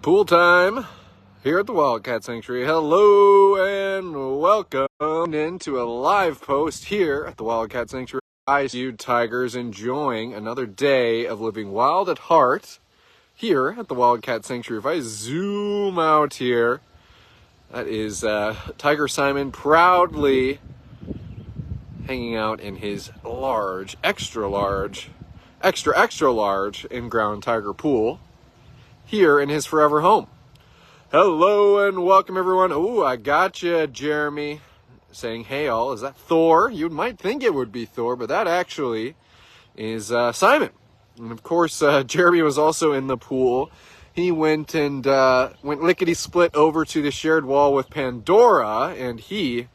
Pool time here at the Wildcat Sanctuary. Hello and welcome into a live post here at the Wildcat Sanctuary. I see you tigers enjoying another day of living wild at heart here at the Wildcat Sanctuary. If I zoom out here, that is Tiger Simon proudly hanging out in his large, extra large in-ground tiger pool here in his forever home. Hello and welcome everyone. Oh, I got you, Jeremy, saying hey all. Is that Thor? You might think it would be Thor, but that actually is Simon. And of course, Jeremy was also in the pool. He went lickety-split over to the shared wall with Pandora, and he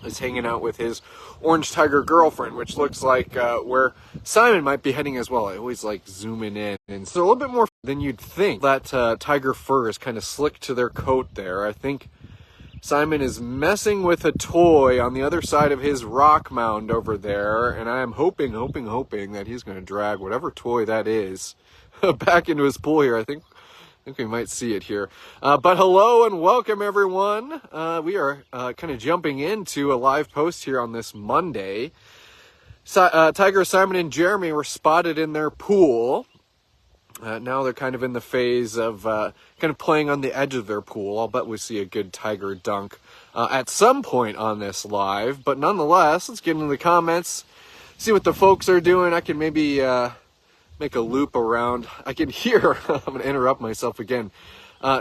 is hanging out with his orange tiger girlfriend, which looks like where Simon might be heading as well. I always like zooming in, and so a little bit more than you'd think. That tiger fur is kind of slick to their coat there. I think Simon is messing with a toy on the other side of his rock mound over there, and I am hoping that he's going to drag whatever toy that is back into his pool here. I think we might see it here. But hello and welcome, everyone. We are kind of jumping into a live post here on this Monday. Tiger Simon and Jeremy were spotted in their pool. Now they're kind of in the phase of kind of playing on the edge of their pool. I'll bet we see a good tiger dunk at some point on this live. But nonetheless, let's get into the comments, see what the folks are doing. I can maybe make a loop around. I can hear, I'm going to interrupt myself again.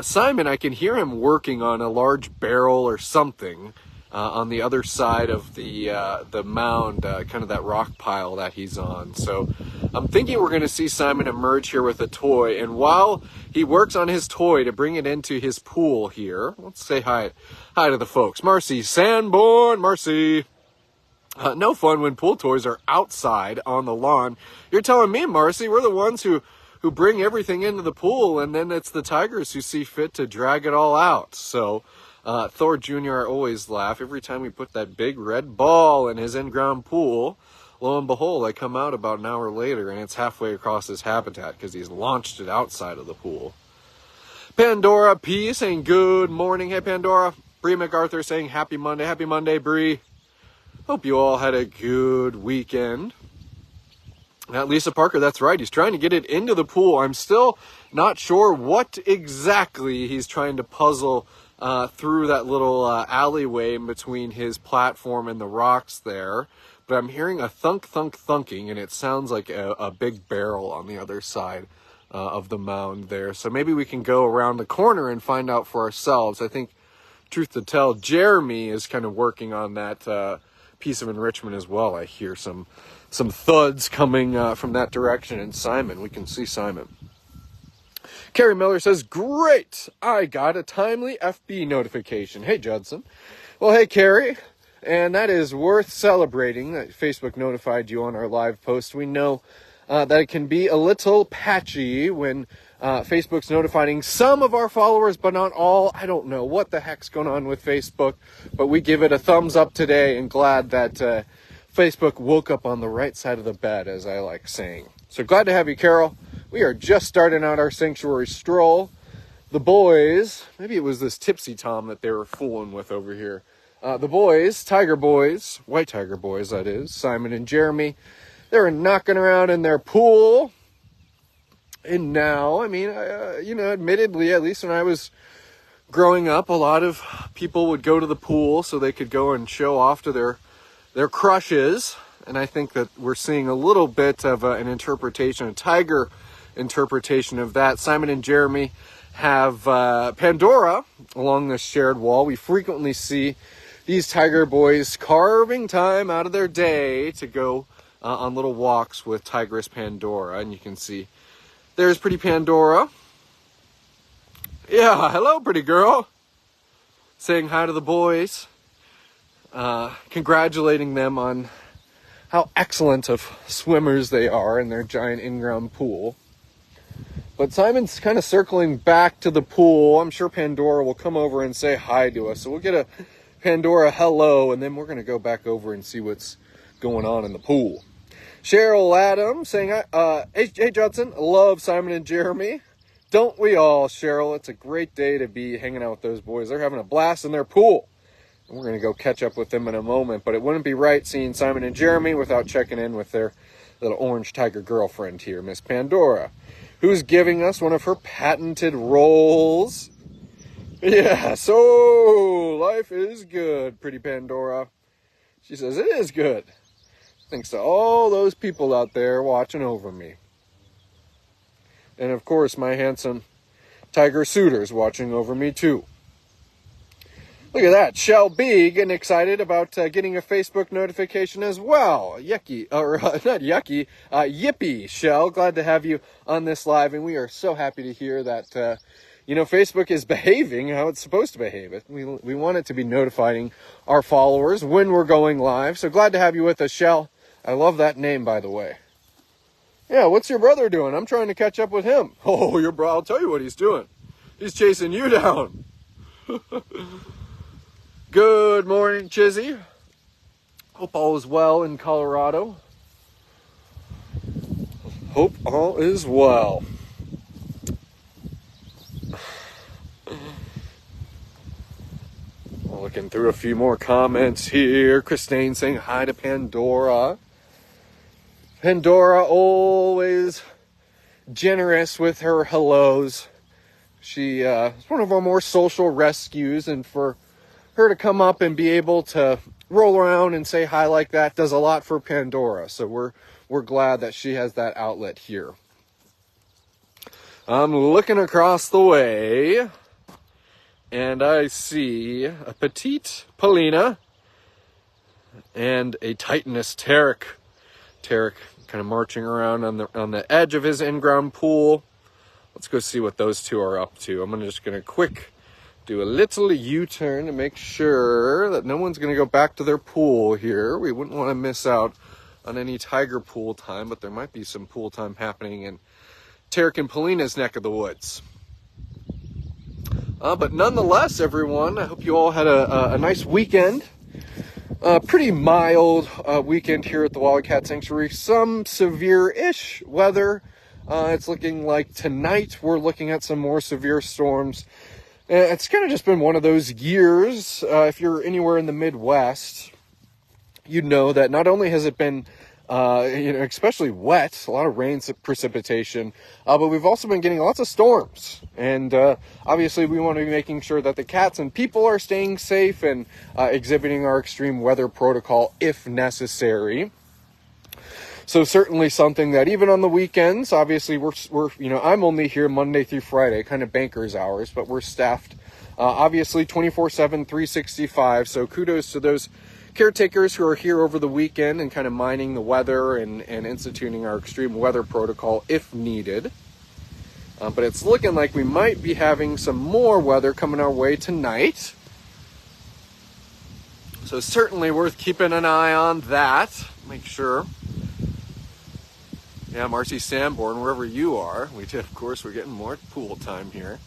Simon, I can hear him working on a large barrel or something on the other side of the mound, kind of that rock pile that he's on. So I'm thinking we're going to see Simon emerge here with a toy. And while he works on his toy to bring it into his pool here, let's say hi to the folks. Marcy Sanborn, Marcy. No fun when pool toys are outside on the lawn. You're telling me, Marcy, we're the ones who bring everything into the pool, and then it's the tigers who see fit to drag it all out. So Thor Jr., I always laugh. Every time we put that big red ball in his in-ground pool, lo and behold, I come out about an hour later, and it's halfway across his habitat because he's launched it outside of the pool. Pandora P saying good morning. Hey, Pandora. Bree MacArthur saying happy Monday. Happy Monday, Bree. Hope you all had a good weekend. Lisa Parker, that's right. He's trying to get it into the pool. I'm still not sure what exactly he's trying to puzzle through that little alleyway in between his platform and the rocks there. But I'm hearing a thunking, and it sounds like a big barrel on the other side of the mound there. So maybe we can go around the corner and find out for ourselves. I think, truth to tell, Jeremy is kind of working on that piece of enrichment as well. I hear some thuds coming from that direction. And Simon, we can see Simon. Carrie Miller says, great, I got a timely FB notification. Hey, Judson. Well, hey, Carrie, and that is worth celebrating that Facebook notified you on our live post. We know that it can be a little patchy when Facebook's notifying some of our followers, but not all. I don't know what the heck's going on with Facebook, but we give it a thumbs up today and glad that Facebook woke up on the right side of the bed, as I like saying. So glad to have you, Carol. We are just starting out our sanctuary stroll. The boys, maybe it was this Tipsy Tom that they were fooling with over here. The boys, tiger boys, white tiger boys that is, Simon and Jeremy, they were knocking around in their pool. And now, I mean, admittedly, at least when I was growing up, a lot of people would go to the pool so they could go and show off to their crushes. And I think that we're seeing a little bit of an interpretation, a tiger interpretation of that. Simon and Jeremy have Pandora along the shared wall. We frequently see these tiger boys carving time out of their day to go on little walks with Tigress Pandora. And you can see there's pretty Pandora. Yeah, hello, pretty girl. Saying hi to the boys. Congratulating them on how excellent of swimmers they are in their giant in-ground pool. But Simon's kind of circling back to the pool. I'm sure Pandora will come over and say hi to us. So we'll get a Pandora hello, and then we're going to go back over and see what's going on in the pool. Cheryl Adams saying, hey Judson, love Simon and Jeremy. Don't we all, Cheryl? It's a great day to be hanging out with those boys. They're having a blast in their pool. And we're going to go catch up with them in a moment. But it wouldn't be right seeing Simon and Jeremy without checking in with their little orange tiger girlfriend here, Miss Pandora, who's giving us one of her patented rolls. Yeah, so life is good, pretty Pandora. She says it is good. Thanks to all those people out there watching over me. And of course, my handsome tiger suitors watching over me too. Look at that. Shell B getting excited about getting a Facebook notification as well. Yucky, or not yucky, yippee, Shell. Glad to have you on this live. And we are so happy to hear that, Facebook is behaving how it's supposed to behave. We want it to be notifying our followers when we're going live. So glad to have you with us, Shell. I love that name, by the way. Yeah, what's your brother doing? I'm trying to catch up with him. Oh, your bro, I'll tell you what he's doing. He's chasing you down. Good morning, Chizzy. Hope all is well in Colorado. Hope all is well. Looking through a few more comments here. Christine saying hi to Pandora. Pandora always generous with her hellos. She is one of our more social rescues, and for her to come up and be able to roll around and say hi like that does a lot for Pandora. So we're glad that she has that outlet here. I'm looking across the way, and I see a petite Polina and a titanous Terek. Terek kind of marching around on the edge of his in-ground pool. Let's go see what those two are up to. I'm just going to do a little U-turn to make sure that no one's going to go back to their pool here. We wouldn't want to miss out on any tiger pool time, but there might be some pool time happening in Terek and Polina's neck of the woods. But nonetheless, everyone, I hope you all had a nice weekend. Pretty mild weekend here at the Wildcat Sanctuary. Some severe-ish weather. It's looking like tonight we're looking at some more severe storms. It's kind of just been one of those years. If you're anywhere in the Midwest, you'd know that not only has it been, especially wet, a lot of rain precipitation, but we've also been getting lots of storms. And obviously we want to be making sure that the cats and people are staying safe and exhibiting our extreme weather protocol if necessary. So certainly something that even on the weekends, obviously we're I'm only here Monday through Friday, kind of banker's hours, but we're staffed obviously 24/7, 365. So kudos to those caretakers who are here over the weekend and kind of mining the weather and instituting our extreme weather protocol if needed. But it's looking like we might be having some more weather coming our way tonight. So certainly worth keeping an eye on that. Make sure. Yeah, Marcy Sanborn, wherever you are. Of course, we're getting more pool time here.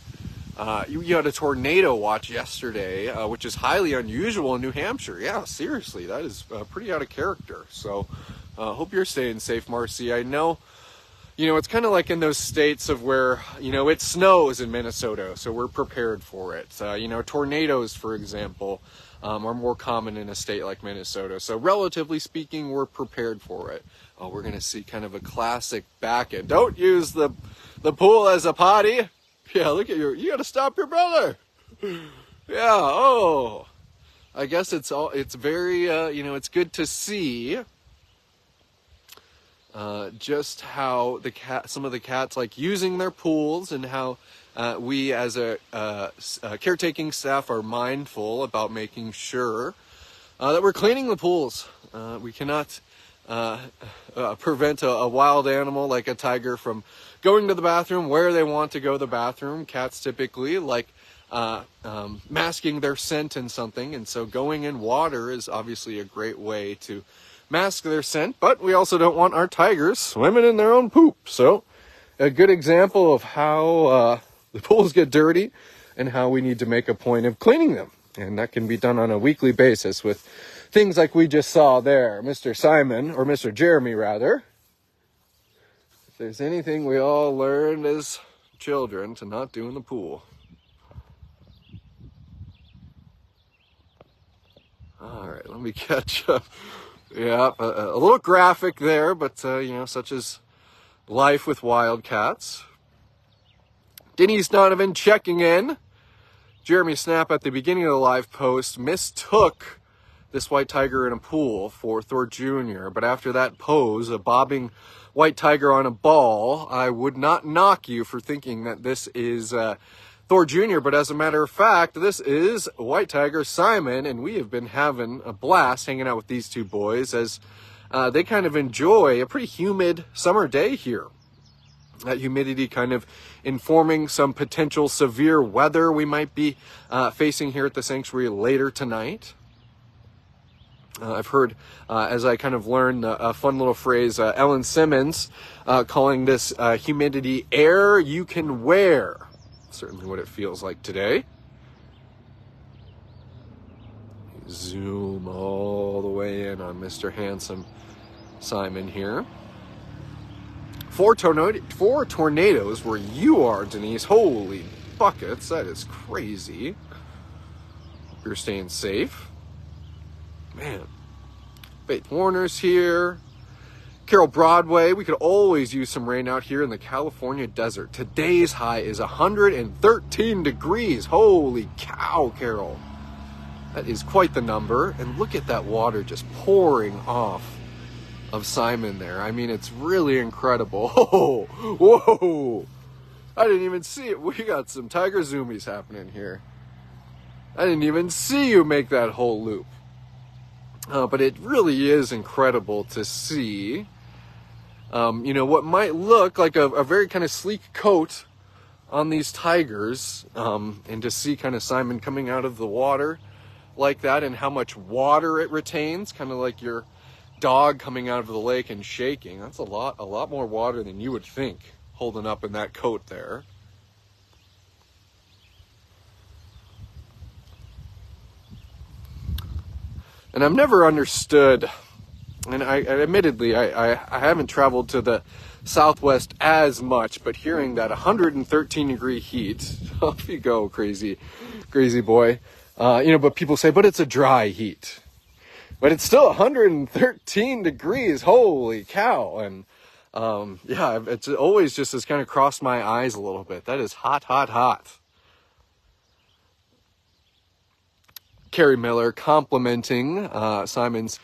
You had a tornado watch yesterday, which is highly unusual in New Hampshire. Yeah, seriously, that is pretty out of character. So hope you're staying safe, Marcy. I know, it's kind of like in those states of where, it snows in Minnesota, so we're prepared for it. Tornadoes, for example, are more common in a state like Minnesota. So relatively speaking, we're prepared for it. We're going to see kind of a classic back end. Don't use the pool as a potty. Yeah, look at you got to stop your brother. Yeah, I guess it's very, it's good to see just how some of the cats like using their pools, and how we as a caretaking staff are mindful about making sure that we're cleaning the pools. We cannot prevent a wild animal like a tiger from going to the bathroom where they want to go to the bathroom. Cats typically like masking their scent in something, and so going in water is obviously a great way to mask their scent, but we also don't want our tigers swimming in their own poop. So a good example of how the pools get dirty and how we need to make a point of cleaning them, and that can be done on a weekly basis with things like we just saw there. Mr. Simon, or Mr. Jeremy rather, if there's anything we all learned as children to not do in the pool. All right, let me catch up. Yeah, a little graphic there, but, such is life with wildcats. Denny's Donovan checking in. Jeremy Snap at the beginning of the live post mistook this white tiger in a pool for Thor Jr. But after that pose, a bobbing white tiger on a ball, I would not knock you for thinking that this is Thor Jr. But as a matter of fact, this is white tiger Simon, and we have been having a blast hanging out with these two boys as they kind of enjoy a pretty humid summer day here. That humidity kind of informing some potential severe weather we might be facing here at the sanctuary later tonight. I've heard, as I kind of learned a fun little phrase, Ellen Simmons calling this humidity air you can wear. Certainly what it feels like today. Zoom all the way in on Mr. Handsome Simon here. Four tornadoes where you are, Denise. Holy buckets, that is crazy. Hope you're staying safe. Man, Faith Warner's here. Carroll Broadway, we could always use some rain out here in the California desert. Today's high is 113 degrees. Holy cow, Carroll. That is quite the number. And look at that water just pouring off of Simon there. I mean, it's really incredible. Oh, whoa. I didn't even see it. We got some tiger zoomies happening here. I didn't even see you make that whole loop. But it really is incredible to see, what might look like a very kind of sleek coat on these tigers, and to see kind of Simon coming out of the water like that and how much water it retains, kind of like your dog coming out of the lake and shaking. That's a lot more water than you would think holding up in that coat there. And I've never understood, and I admittedly, I haven't traveled to the Southwest as much, but hearing that 113 degree heat, off you go, crazy boy. But people say, but it's a dry heat. But it's still 113 degrees, holy cow. And it's always just has kind of crossed my eyes a little bit. That is hot, hot, hot. Carrie Miller complimenting Simon's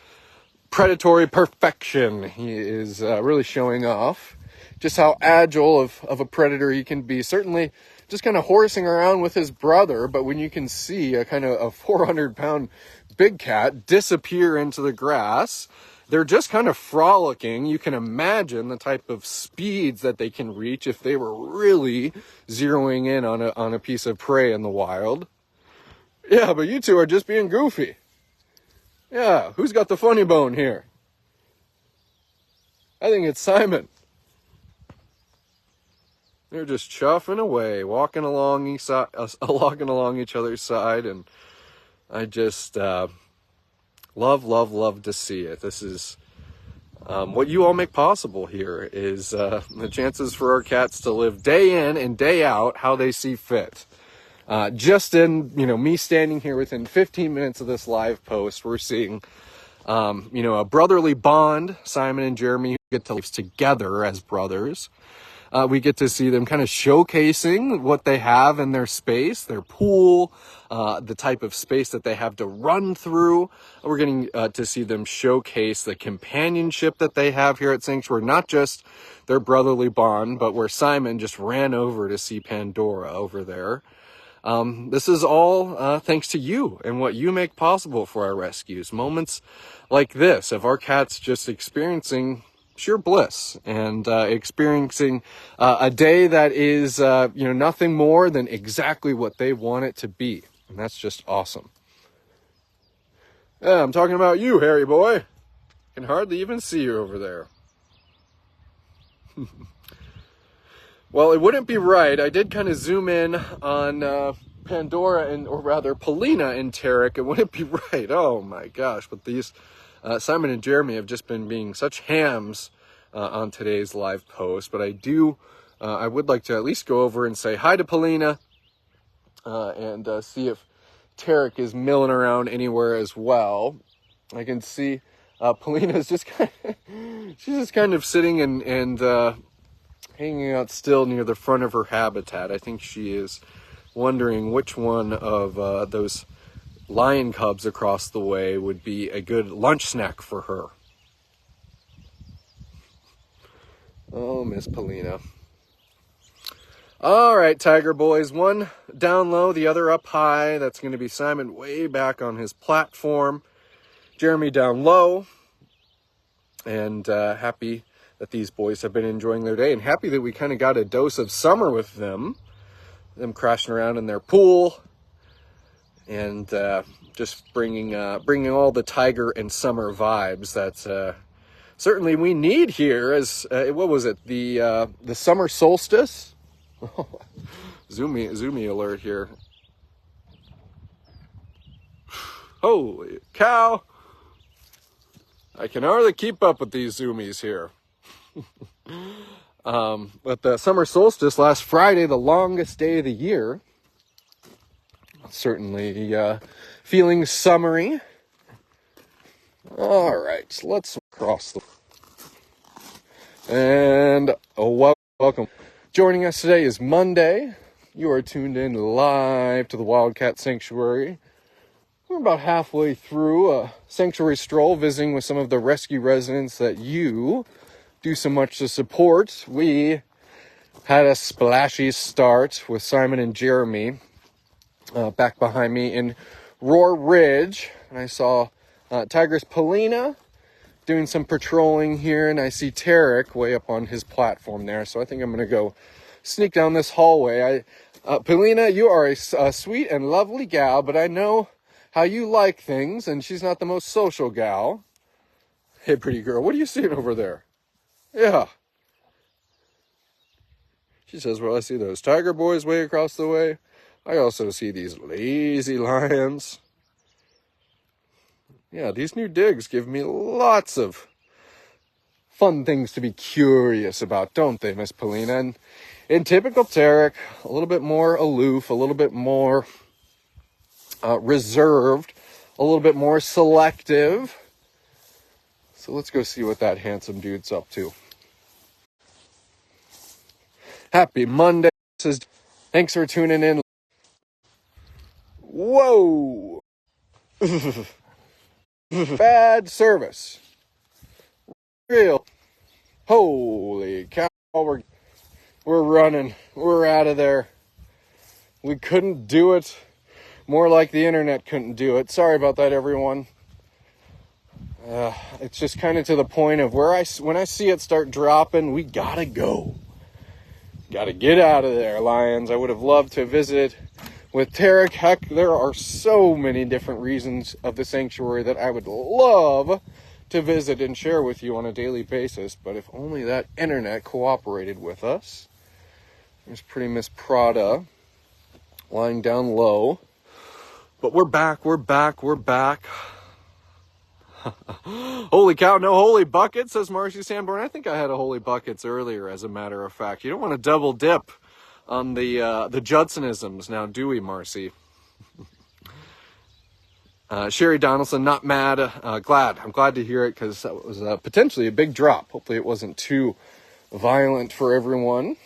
predatory perfection. He is really showing off just how agile of a predator he can be. Certainly just kind of horsing around with his brother, but when you can see a kind of a 400-pound big cat disappear into the grass, they're just kind of frolicking. You can imagine the type of speeds that they can reach if they were really zeroing in on a piece of prey in the wild. Yeah, but you two are just being goofy. Yeah, who's got the funny bone here? I think it's Simon. They're just chuffing away, walking along each other's side, and I just love to see it. This is what you all make possible here is the chances for our cats to live day in and day out how they see fit. Just in, me standing here within 15 minutes of this live post, we're seeing, a brotherly bond. Simon and Jeremy get to live together as brothers. We get to see them kind of showcasing what they have in their space, their pool, the type of space that they have to run through. We're getting to see them showcase the companionship that they have here at Sanctuary, not just their brotherly bond, but where Simon just ran over to see Pandora over there. This is all thanks to you and what you make possible for our rescues. Moments like this of our cats just experiencing sheer bliss and experiencing a day that is, nothing more than exactly what they want it to be. And that's just awesome. Yeah, I'm talking about you, Harry boy. Can hardly even see you over there. Well, it wouldn't be right. I did kind of zoom in on Pandora or rather Polina and Terek. It wouldn't be right. Oh my gosh. But these Simon and Jeremy have just been being such hams on today's live post. But I do I would like to at least go over and say hi to Polina and see if Terek is milling around anywhere as well. I can see Polina is just she's just kind of sitting and hanging out still near the front of her habitat. I think she is wondering which one of those lion cubs across the way would be a good lunch snack for her. Oh, Miss Polina. All right, Tiger Boys. One down low, the other up high. That's going to be Simon way back on his platform. Jeremy down low. And happy that these boys have been enjoying their day. And happy that we kind of got a dose of summer with them. Them crashing around in their pool. And just bringing all the tiger and summer vibes that certainly we need here. As what was it? The summer solstice? Zoomie alert here. Holy cow. I can hardly keep up with these zoomies here. But the summer solstice last Friday, the longest day of the year. Certainly feeling summery. All right, let's cross the... And welcome. Joining us today is Monday. You are tuned in live to the Wildcat Sanctuary. We're about halfway through a sanctuary stroll, visiting with some of the rescue residents that you do so much to support. We had a splashy start with Simon and Jeremy back behind me in Roar Ridge. And I saw Tigress Polina doing some patrolling here, and I see Terek way up on his platform there. So I think I'm going to go sneak down this hallway. Polina, you are a sweet and lovely gal, but I know how you like things, and she's not the most social gal. Hey, pretty girl, what are you seeing over there? Yeah. She says, well, I see those tiger boys way across the way. I also see these lazy lions. Yeah, these new digs give me lots of fun things to be curious about, don't they, Miss Polina? And in typical Terek, a little bit more aloof, a little bit more reserved, a little bit more selective. So let's go see what that handsome dude's up to. Happy Monday. Thanks for tuning in. Whoa! Bad service. Real. Holy cow. We're running. We're out of there. We couldn't do it. More like the internet couldn't do it. Sorry about that, everyone. It's just kind of to the point of when I see it start dropping, we gotta go. Gotta get out of there, lions. I would have loved to visit with Terek. Heck, there are so many different reasons of the sanctuary that I would love to visit and share with you on a daily basis. But if only that internet cooperated with us. There's pretty Miss Prada lying down low. But we're back. Holy cow, no holy buckets, says Marcy Sanborn. I think I had a holy buckets earlier, as a matter of fact. You don't want to double dip on the Judsonisms now, do we, Marcy? Sherry Donaldson, not mad, glad. I'm glad to hear it, because that was potentially a big drop. Hopefully it wasn't too violent for everyone.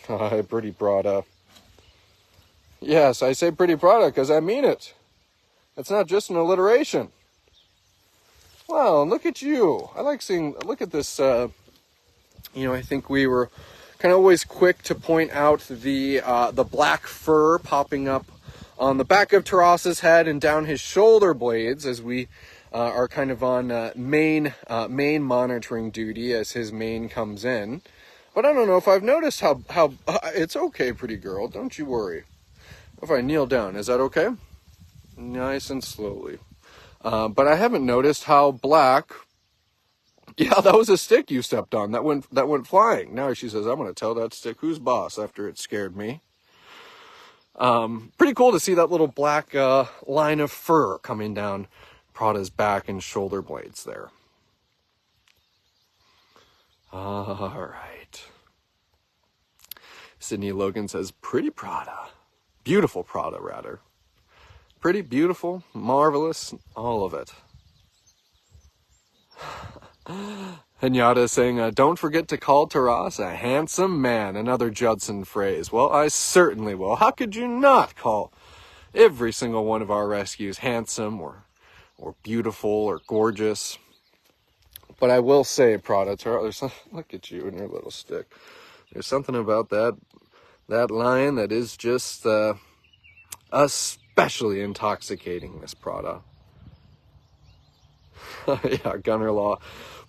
Pretty Prada. Yes, I say pretty Prada because I mean it. It's not just an alliteration. Wow, look at you. I like seeing, look at this, I think we were kind of always quick to point out the black fur popping up on the back of Taras's head and down his shoulder blades as we are kind of on main monitoring duty as his mane comes in. But I don't know if I've noticed how it's okay, pretty girl, don't you worry. If I kneel down, is that okay? Nice and slowly. But I haven't noticed how black. Yeah, that was a stick you stepped on. That went flying. Now she says, I'm going to tell that stick who's boss after it scared me. Pretty cool to see that little black line of fur coming down Prada's back and shoulder blades there. All right. Sydney Logan says, pretty Prada. Beautiful Prada, rather. Pretty, beautiful, marvelous, all of it. Henyata is saying, don't forget to call Taras a handsome man, another Judson phrase. Well, I certainly will. How could you not call every single one of our rescues handsome or beautiful or gorgeous? But I will say, Prada, Taras, look at you and your little stick. There's something about that lion that is just especially intoxicating, Miss Prada. Yeah, Gunner Law.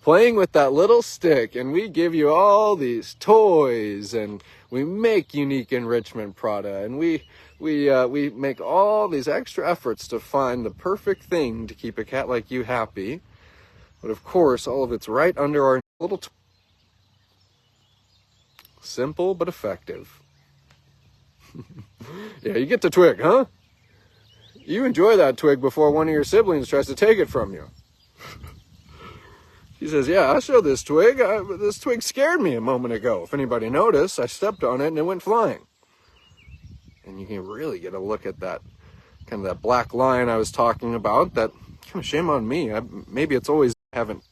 Playing with that little stick, and we give you all these toys, and we make unique enrichment, Prada, and we make all these extra efforts to find the perfect thing to keep a cat like you happy. But of course, all of it's right under our little simple but effective. Yeah, you get the twig, huh? You enjoy that twig before one of your siblings tries to take it from you. He says, yeah, I'll show this twig. This twig scared me a moment ago. If anybody noticed, I stepped on it and it went flying. And you can really get a look at that, kind of that black line I was talking about. That, kind of shame on me. Maybe it's always haven't.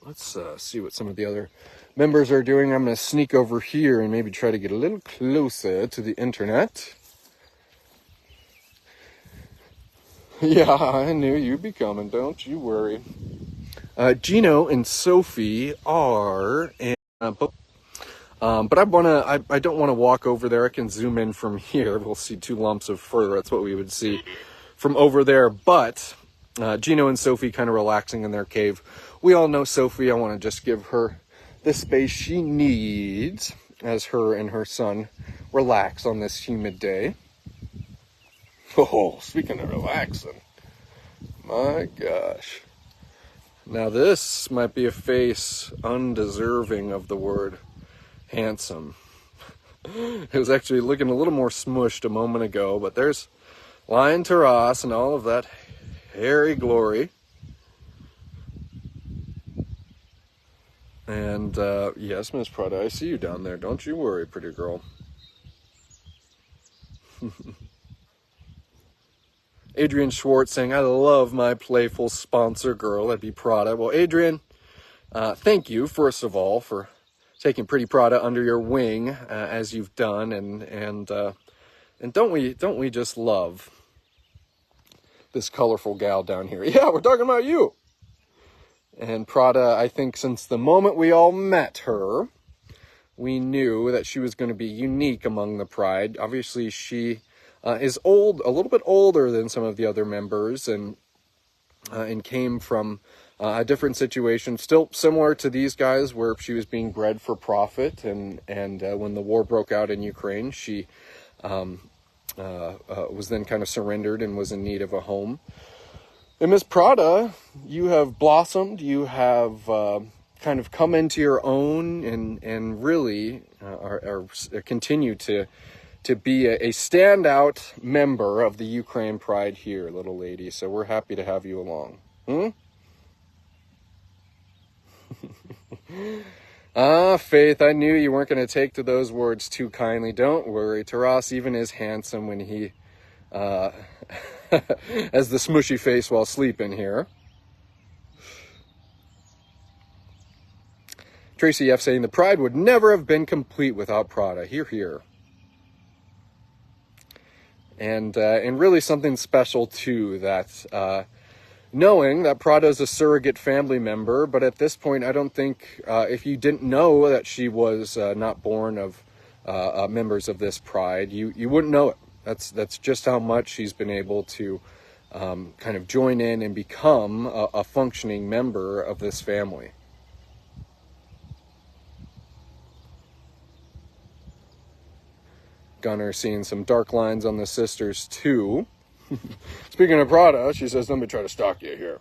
Let's see what some of the other members are doing. I'm going to sneak over here and maybe try to get a little closer to the internet. Yeah, I knew you'd be coming, don't you worry. Gino and Sophie are, but I don't want to walk over there. I can zoom in from here. We'll see two lumps of fur. That's what we would see from over there. But Gino and Sophie kind of relaxing in their cave. We all know Sophie. I want to just give her the space she needs as her and her son relax on this humid day. Oh, speaking of relaxing, my gosh. Now this might be a face undeserving of the word handsome. It was actually looking a little more smushed a moment ago, but there's Lion Taras and all of that hairy glory. And yes, Miss Prada, I see you down there. Don't you worry, pretty girl. Adrian Schwartz saying, I love my playful sponsor girl. That'd be Prada. Well, Adrian, thank you, first of all, for taking Pretty Prada under your wing, as you've done. And don't we just love this colorful gal down here? Yeah, we're talking about you. And Prada, I think since the moment we all met her, we knew that she was going to be unique among the pride. Obviously, she is a little bit older than some of the other members, and came from a different situation, still similar to these guys, where she was being bred for profit. And when the war broke out in Ukraine, she was then kind of surrendered and was in need of a home. And Miss Prada, you have blossomed. You have kind of come into your own, and really are continue to be a standout member of the Ukraine Pride here, little lady. So we're happy to have you along. Faith, I knew you weren't going to take to those words too kindly. Don't worry. Taras even is handsome when he has the smushy face while sleeping here. Tracy F. saying, the Pride would never have been complete without Prada. Hear, hear. And really something special, too, that knowing that Prada is a surrogate family member, but at this point, I don't think, if you didn't know that she was not born of members of this Pride, you wouldn't know it. That's just how much she's been able to kind of join in and become a functioning member of this family. Gunner seeing some dark lines on the sisters too. Speaking of Prada, she says, let me try to stalk you here.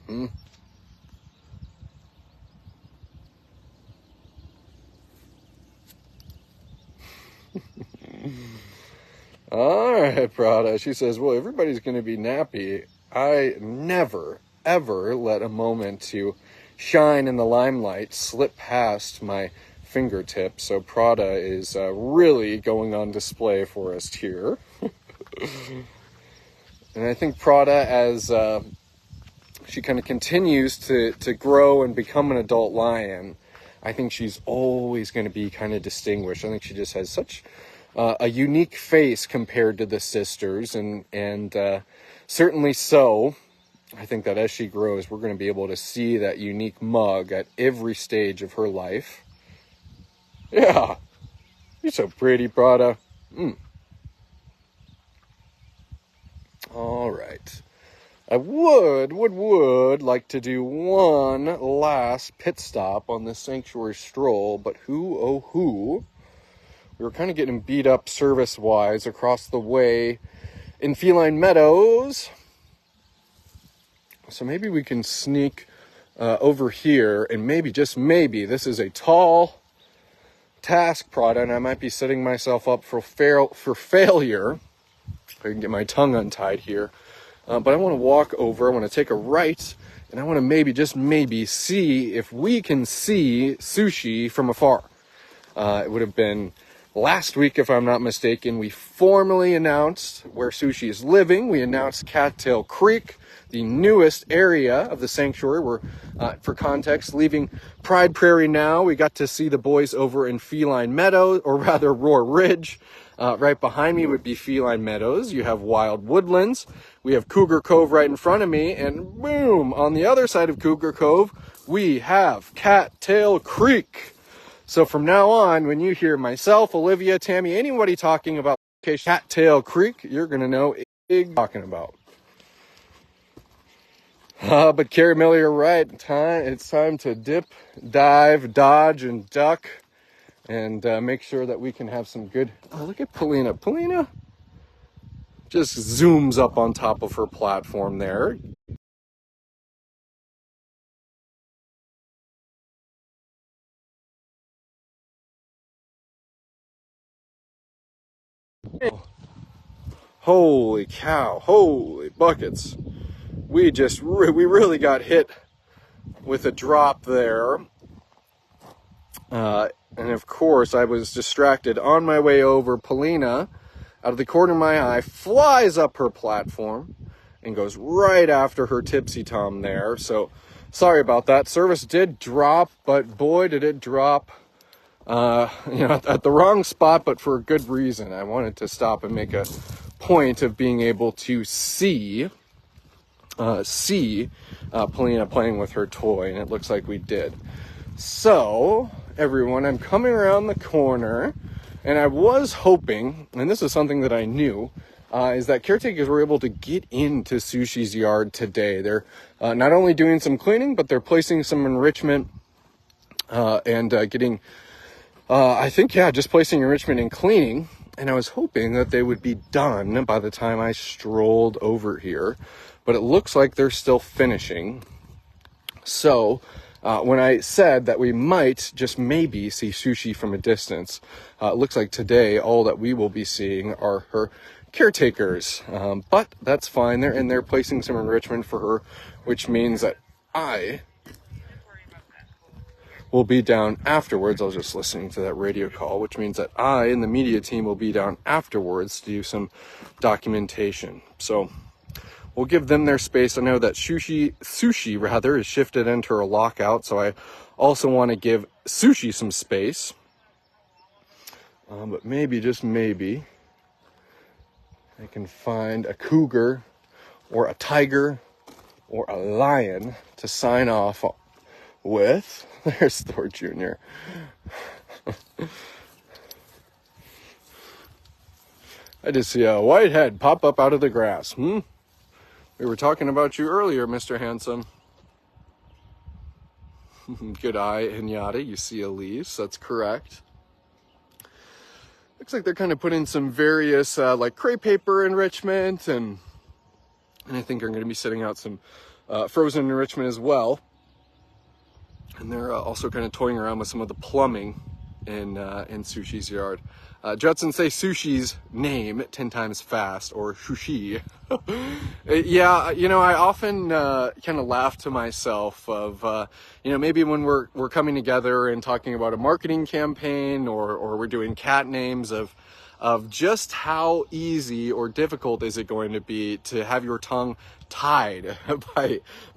All right, Prada. She says, well, everybody's going to be nappy. I never, ever let a moment to shine in the limelight slip past my fingertips. So Prada is really going on display for us here. And I think Prada, as she kind of continues to grow and become an adult lion, I think she's always going to be kind of distinguished. I think she just has such a unique face compared to the sisters, and certainly so. I think that as she grows, we're going to be able to see that unique mug at every stage of her life. Yeah, you're so pretty, Prada. All right. I would like to do one last pit stop on this sanctuary stroll, but who? We were kind of getting beat up service-wise across the way in Feline Meadows. So maybe we can sneak over here, and maybe, just maybe, this is a tall task, Prada, and I might be setting myself up for failure. If I can get my tongue untied here. But I want to walk over, I want to take a right, and I want to maybe, just maybe, see if we can see Sushi from afar. It would have been last week, if I'm not mistaken, we formally announced where Sushi is living. We announced Cattail Creek, the newest area of the sanctuary. We're, for context, leaving Pride Prairie now. We got to see the boys over in Feline Meadows, or rather Roar Ridge. Right behind me would be Feline Meadows. You have Wild Woodlands. We have Cougar Cove right in front of me. And boom, on the other side of Cougar Cove, we have Cattail Creek. So from now on, when you hear myself, Olivia, Tammy, anybody talking about Cattail Creek, you're going to know what I'm talking about. But Carrie Miller, you're right. It's time to dip, dive, dodge, and duck. And make sure that we can have some good... Oh, look at Polina. Polina just zooms up on top of her platform there. Holy cow. Holy buckets. We really got hit with a drop there. And of course, I was distracted on my way over. Polina, out of the corner of my eye, flies up her platform and goes right after her Tipsy Tom there. So, sorry about that. Service did drop, but boy, did it drop, at the wrong spot, but for a good reason. I wanted to stop and make a point of being able to see Polina playing with her toy, and it looks like we did. So, everyone, I'm coming around the corner, and I was hoping, and this is something that I knew, is that caretakers were able to get into Sushi's yard today. They're not only doing some cleaning, but they're placing some enrichment and getting, just placing enrichment and cleaning. And I was hoping that they would be done by the time I strolled over here, but it looks like they're still finishing. So, when I said that we might just maybe see Sushi from a distance, it looks like today all that we will be seeing are her caretakers. But that's fine. They're in there placing some enrichment for her, which means that I will be down afterwards. I was just listening to that radio call, which means that I and the media team will be down afterwards to do some documentation. So we'll give them their space. I know that Sushi is shifted into her lockout, so I also want to give Sushi some space. But maybe, just maybe, I can find a cougar or a tiger or a lion to sign off with. There's Thor Jr. I just see a white head pop up out of the grass. We were talking about you earlier, Mr. Handsome. Good eye, Hinyata. You see Elise. That's correct. Looks like they're kind of putting some various like crepe paper enrichment, and I think they're going to be setting out some frozen enrichment as well. And they're also kind of toying around with some of the plumbing in Sushi's yard. Judson, say Sushi's name 10 times fast, or Sushi. Yeah, you know, I often kind of laugh to myself of, you know, maybe when we're coming together and talking about a marketing campaign, or we're doing cat names, of just how easy or difficult is it going to be to have your tongue tied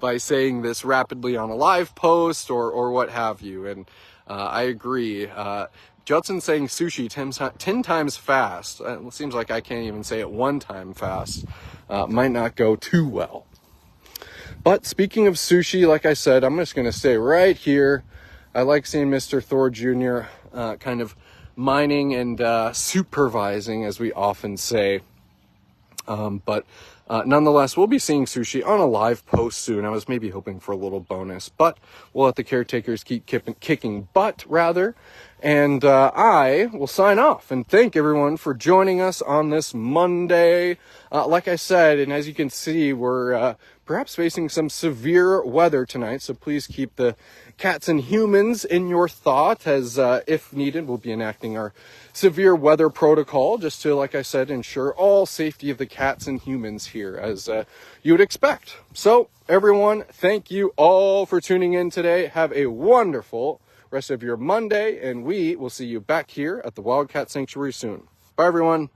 by saying this rapidly on a live post or what have you. And I agree. Judson saying sushi 10 times fast. It seems like I can't even say it one time fast. Might not go too well. But speaking of sushi, like I said, I'm just going to stay right here. I like seeing Mr. Thor Jr. Kind of mining and supervising, as we often say. But nonetheless, we'll be seeing sushi on a live post soon. I was maybe hoping for a little bonus, but we'll let the caretakers keep kicking butt, rather. And I will sign off and thank everyone for joining us on this Monday. Like I said, and as you can see, we're perhaps facing some severe weather tonight, so please keep the cats and humans in your thought, as if needed, we'll be enacting our severe weather protocol just to, like I said, ensure all safety of the cats and humans here, as you would expect. So everyone, thank you all for tuning in today. Have a wonderful rest of your Monday, and we will see you back here at the Wildcat Sanctuary soon. Bye, everyone.